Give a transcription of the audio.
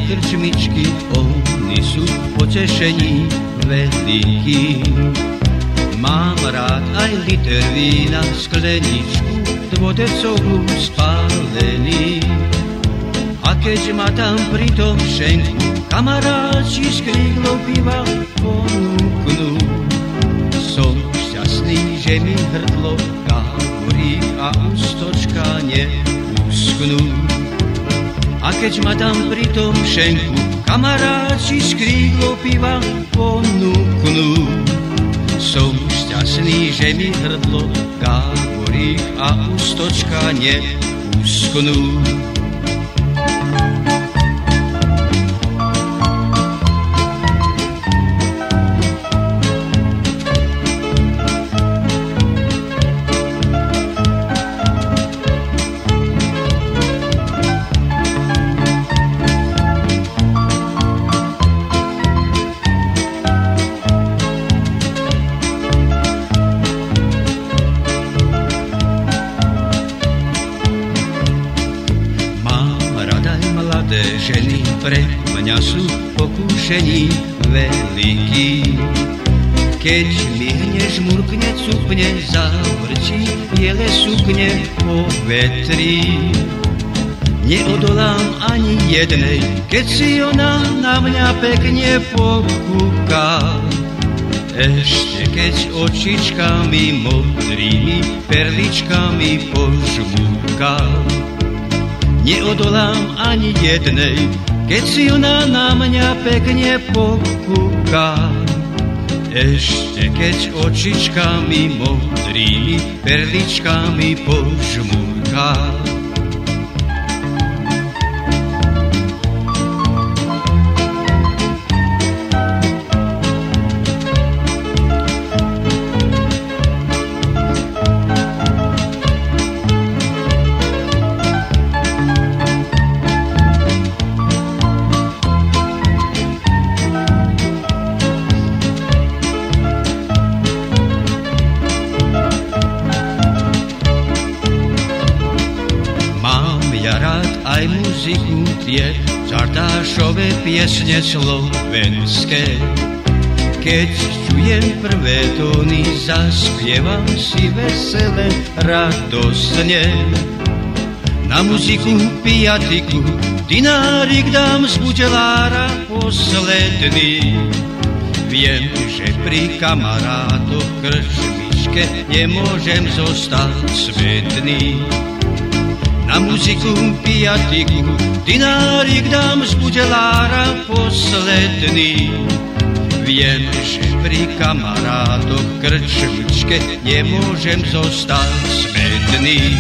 krčmičky, oni sú potešení veľký. Mám rád aj liter vína, skleničku dvodecovú spálený. A keď ma tam pri tom šenku kamaráči škriglo piva ponúknú, som šťastný, že mi hrdlo kávorík a ústočka neuschnú. A keď ma tam pri tom šenku kamaráči škriglo piva ponúknú, som šťastný, že mi hrdlo kávorík a ústočka neuschnú. Ženy pre mňa sú pokúšení veľký. Keď mi hneď žmurkne, cupne, zavrčí, biele sukne po vetri. Neodolám ani jednej, keď si ona na mňa pekne pokúka. Ešte keď očičkami modrými, perličkami požmúka. Neodolám ani jednej, keď si ona na mňa pekne pokúka. Ešte keď očičkami modrými, perličkami požmúka. Rád aj muziku, tie čardášové piesne slovenské. Keď čujem prvé tóny, zaspievam si vesele, radostne. Na muziku, piatiku, dinárik dám z butelára posledný. Viem, že pri kamarátoch krčmičke nemôžem zostať smetný. Na muziku, piatiku, dinárik dám z butelára posledný. Viem, že pri kamarátoch krčmičke nemôžem zostať smetný.